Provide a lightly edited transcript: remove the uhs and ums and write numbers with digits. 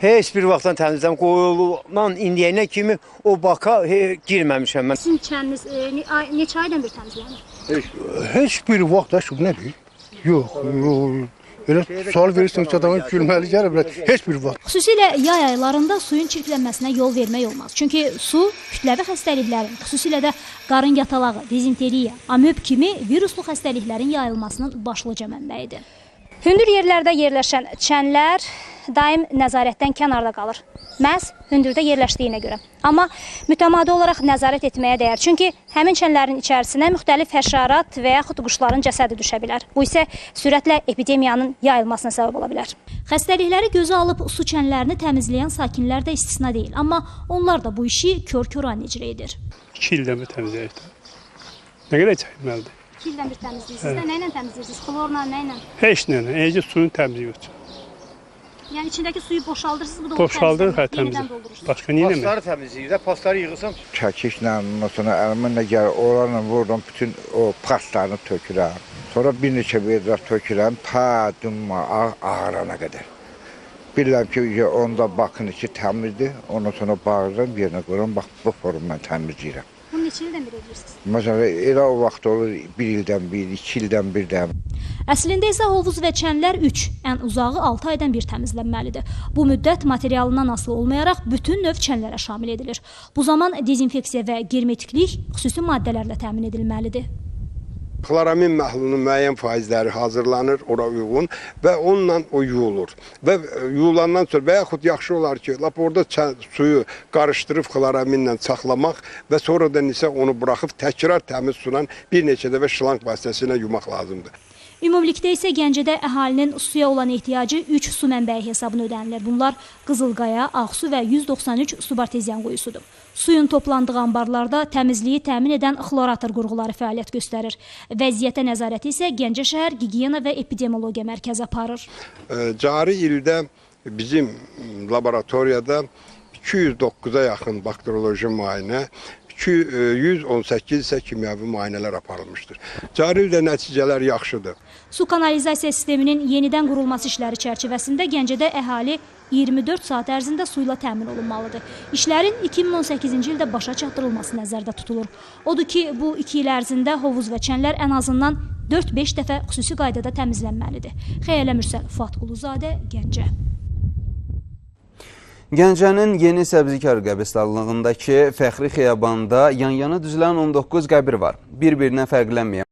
heç bir vaxtdan təmizləm qoyulan indiyənə kimi o baka girməmişəm mən. Sizin kəndiniz neçə aydan bir təmizlənir? Heç bir vaxt da şu nədir? Yox. Elə sual verirsiniz ki, adamın gülməli gəlir, heç bir vaxt. Xüsusilə yay aylarında suyun çirklənməsinə yol vermək olmaz. Çünki su kütləvi xəstəliklərin, xüsusilə də qarın yatalağı, dizenteriya, amöb kimi viruslu xəstəliklərin yayılmasının başlıca mənbəyidir. Hündür yerlərdə yerləşən çənlər daim nəzarətdən kənarda qalır. Məhz hündürdə yerləşdiyinə görə. Amma mütəmadi olaraq nəzarət etməyə dəyər. Çünki həmin çənlərin içərisinə müxtəlif həşərat və yaxud quşların cəsədi düşə bilər. Bu isə sürətlə epidemiyanın yayılmasına səbəb ola bilər. Xəstəlikləri gözə alıb su çənlərini təmizləyən sakinlər də istisna deyil. Amma onlar da bu işi kör-körane icra edir. 2 ildən bir təmizləyirdi. Nə qədər çəkməlidir? 2 ildən bir təmizləyirsiniz. Nə ilə təmizləyirsiniz? Xlorla, nə ilə? Heç nə, eləcə suyun təmizliyi üçün. Yəni içindəki suyu boşaldırsınız, bu da boşaldır, yenidən doldurursunuz. Başqa nə eləmək? Pasları təmizləyir də, pasları yığırsan. Çəkişlə, ondan sonra əlimlə gəlir, oranla vurdum, bütün o paslarını tökürəm. Sonra bir neçə vedrə tökürəm, ta dumma, ağırana qədər. Bilirəm ki, onda baxın ki, təmizdir, ondan sonra bağırıram, yerinə qoyuram, bax, bu formla təmizləyirəm. Bunu neçə ildən bir edirsiniz? Məsələn, elə o vaxt olur, 1 ildən bir, 2 ildən bir də. Əslində isə hovuz və çənlər 3, ən uzağı 6 aydan bir təmizlənməlidir. Bu müddət materialından asılı olmayaraq bütün növ çənlərə şamil edilir. Bu zaman dezinfeksiya və germetiklik xüsusi maddələrlə təmin edilməlidir. Xloramin məhlulunun müəyyən faizləri hazırlanır, ora uyğun və onunla o yuyulur. Və yuyulandan sonra və yaxud yaxşı olar ki, lap orada suyu qarışdırıb xloraminlə saxlamaq və sonradan isə onu buraxıb təkrar təmiz sunan bir neçə dəfə şlanq vasitəsilə yumaq lazımdır. Ümumilikdə isə Gəncədə əhalinin suya olan ehtiyacı 3 su mənbəyi hesabına ödənilir. Bunlar Qızılqaya, Ağsu və 193 subarteziyan quyusudur. Suyun toplandığı anbarlarda təmizliyi təmin edən xlorator qurğuları fəaliyyət göstərir. Vəziyyətə nəzarəti isə Gəncə şəhər Gigiyena və Epidemiologiya mərkəzi aparır. Cari ildə bizim laboratoriyada 209-a yaxın bakterioloji müayinə, 118 isə kimyəvi müayinələr aparılmışdır. Cari ildə nəticələr yaxşıdır. Su kanalizasiya sisteminin yenidən qurulması işləri çərçivəsində Gəncədə əhali 24 saat ərzində suyla təmin olunmalıdır. İşlərin 2018-ci ildə başa çatdırılması nəzərdə tutulur. Odur ki, bu 2 il ərzində hovuz və çənlər ən azından 4-5 dəfə xüsusi qaydada təmizlənməlidir. Xəyalə Mürsəl, Fuad Quluzadə, Gəncə. Gəncənin Yeni Səbzikar qəbirstanlığındakı fəxri xiyabanda yan-yana düzülən 19 qəbir var. Bir-birinə fərqlənməyən